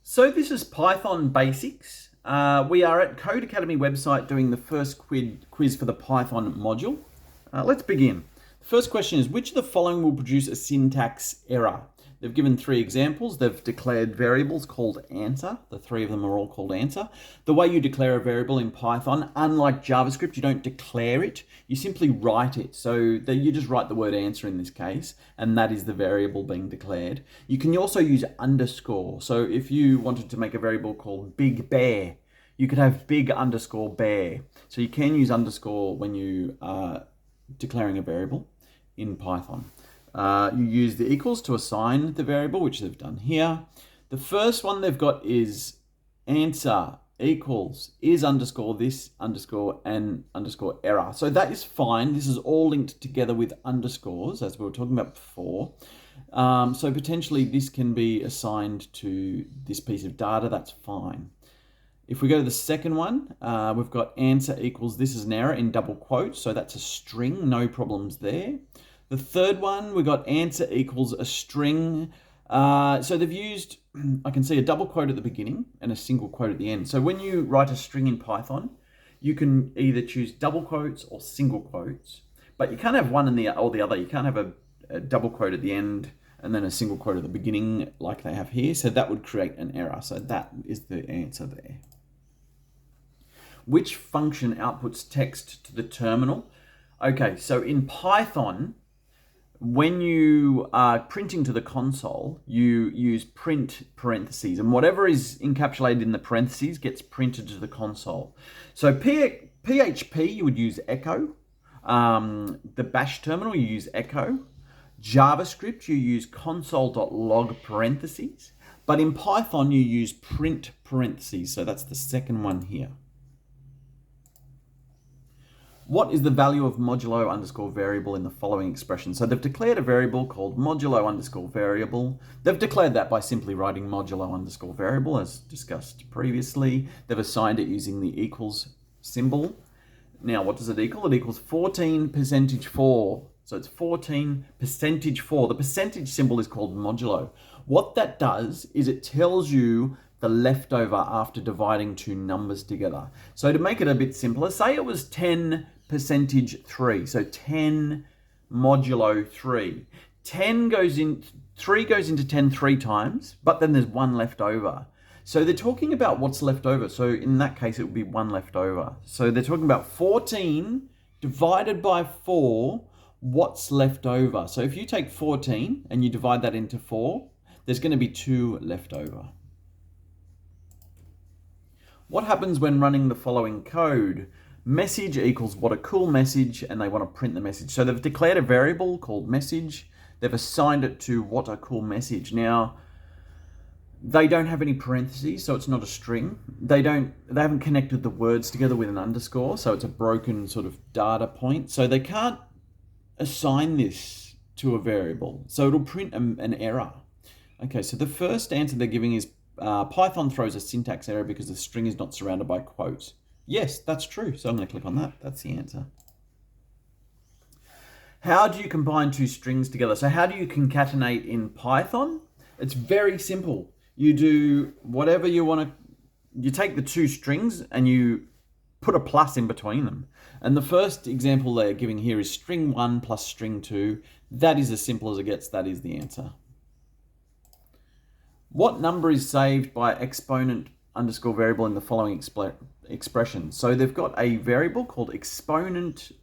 So this is Python Basics. We are at Codecademy website doing the first quiz for the Python module. Let's begin. The first question is, which of the following will produce a syntax error? They've given three examples. They've declared variables called answer. The three of them are all called answer. The way you declare a variable in Python, unlike JavaScript, you don't declare it. You simply write it. So you just write the word answer in this case, and that is the variable being declared. You can also use underscore. So if you wanted to make a variable called big bear, you could have big underscore bear. So you can use underscore when you are declaring a variable in Python. You use the equals to assign the variable, which they've done here. The first one they've got is answer equals is underscore this underscore and underscore error. So that is fine. This is all linked together with underscores, as we were talking about before. So potentially this can be assigned to this piece of data. That's fine. If we go to the second one, we've got answer equals this is an error in double quotes. So that's a string, no problems there. The third one, we got answer equals a string. So they've used, I can see a double quote at the beginning and a single quote at the end. So when you write a string in Python, you can either choose double quotes or single quotes, but you can't have one or the other. You can't have a double quote at the end and then a single quote at the beginning like they have here. So that would create an error. So that is the answer there. Which function outputs text to the terminal? Okay, so in Python, when you are printing to the console, you use print parentheses, and whatever is encapsulated in the parentheses gets printed to the console. So PHP, you would use echo. The bash terminal, you use echo. JavaScript, you use console.log parentheses. But in Python, you use print parentheses. So that's the second one here. What is the value of modulo underscore variable in the following expression? So they've declared a variable called modulo underscore variable. They've declared that by simply writing modulo underscore variable, as discussed previously. They've assigned it using the equals symbol. Now, what does it equal? It equals 14 percentage 4. So it's 14 percentage 4. The percentage symbol is called modulo. What that does is it tells you the leftover after dividing two numbers together. So to make it a bit simpler, say it was 10 percentage 3. So 10 modulo 3. 3 goes into 10 3 times, but then there's 1 left over. So they're talking about what's left over. So in that case, it would be 1 left over. So they're talking about 14 divided by 4, what's left over. So if you take 14 and you divide that into 4, there's going to be 2 left over. What happens when running the following code? Message equals what a cool message, and they want to print the message. So they've declared a variable called message. They've assigned it to what a cool message. Now, they don't have any parentheses, so it's not a string. They haven't connected the words together with an underscore, so it's a broken sort of data point. So they can't assign this to a variable. So it'll print an error. Okay, so the first answer they're giving is Python throws a syntax error because the string is not surrounded by quotes. Yes, that's true. So I'm going to click on that. That's the answer. How do you combine two strings together? So how do you concatenate in Python? It's very simple. You do whatever you want to. You take the two strings and you put a plus in between them. And the first example they're giving here is string 1 plus string 2. That is as simple as it gets. That is the answer. What number is saved by exponent underscore variable in the following expression? So they've got a variable called exponented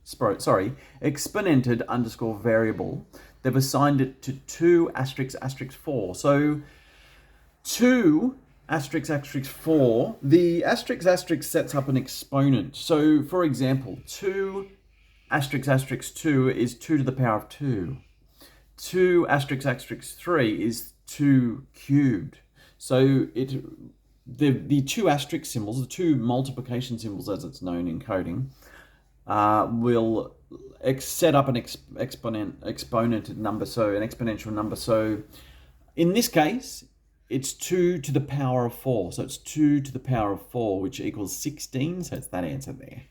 underscore variable. They've assigned it to 2 asterisk asterisk 4. So 2 asterisk asterisk 4, the asterisk asterisk sets up an exponent. So for example, 2 asterisk asterisk 2 is 2 to the power of 2. 2 asterisk asterisk 3 is 2 cubed. So the two asterisk symbols, the two multiplication symbols as it's known in coding, will set up an exponented number, so an exponential number. So in this case, it's 2 to the power of 4. So it's 2 to the power of 4, which equals 16. So it's that answer there.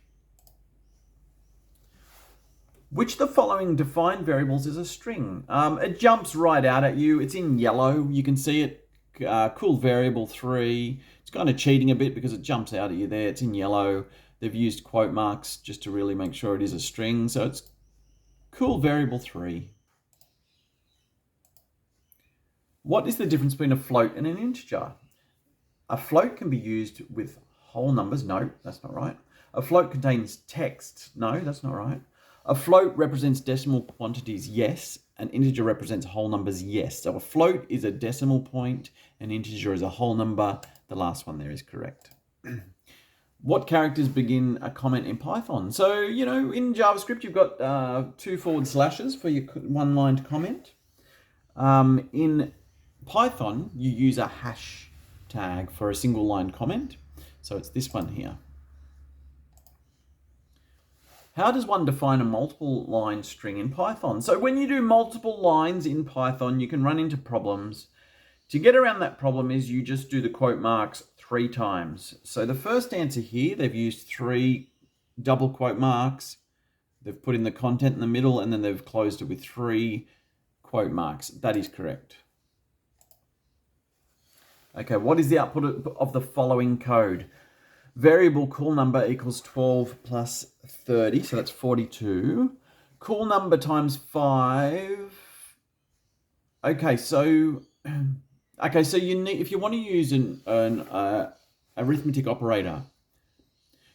Which of the following defined variables is a string? It jumps right out at you. It's in yellow. You can see it cool variable 3. It's kind of cheating a bit because it jumps out at you there. It's in yellow. They've used quote marks just to really make sure it is a string. So it's cool variable 3. What is the difference between a float and an integer? A float can be used with whole numbers. No, that's not right. A float contains text. No, that's not right. A float represents decimal quantities. Yes. An integer represents whole numbers. Yes. So a float is a decimal point. An integer is a whole number. The last one there is correct. What characters begin a comment in Python? So, you know, in JavaScript, you've got 2 forward slashes for your one-lined comment. In Python, you use a hash tag for a single line comment. So it's this one here. How does one define a multiple line string in Python? So when you do multiple lines in Python, you can run into problems. To get around that problem is you just do the quote marks 3 times. So the first answer here, they've used 3 double quote marks. They've put in the content in the middle and then they've closed it with 3 quote marks. That is correct. Okay, what is the output of the following code? Variable cool number equals 12 plus 30, so that's 42. Cool number times 5. Okay, so you need, if you want to use an arithmetic operator,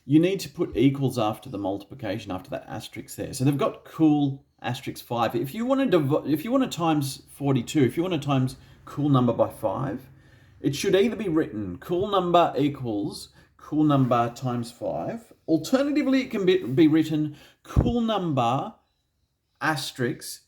you need to put equals after the multiplication, after that asterisk there. So they've got cool asterisk 5. If you want to times 42, if you want to times cool number by 5, it should either be written cool number equals cool number times 5. Alternatively, it can be written cool number asterisk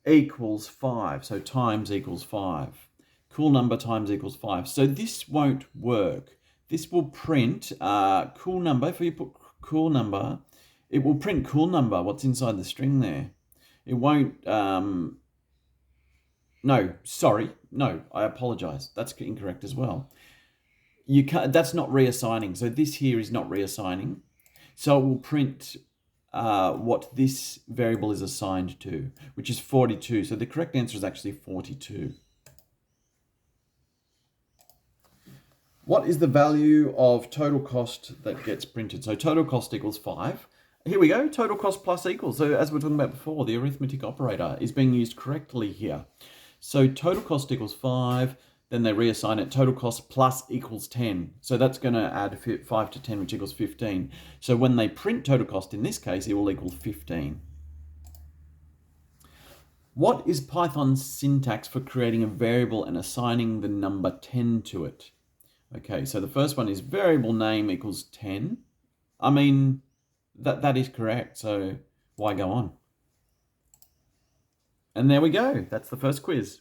equals 5. So times equals 5. Cool number times equals 5. So this won't work. This will print cool number. If you put cool number, it will print cool number, what's inside the string there. It won't... No, I apologize. That's incorrect as well. You can't, that's not reassigning. So this here is not reassigning. So it will print what this variable is assigned to, which is 42. So the correct answer is actually 42. What is the value of total cost that gets printed? So total cost equals 5. Here we go, total cost plus equals. So as we were talking about before, the arithmetic operator is being used correctly here. So total cost equals 5, then they reassign it, total cost plus equals 10. So that's going to add 5 to 10, which equals 15. So when they print total cost, in this case, it will equal 15. What is Python's syntax for creating a variable and assigning the number 10 to it? Okay, so the first one is variable name equals 10. I mean, that is correct, so why go on? And there we go. That's the first quiz.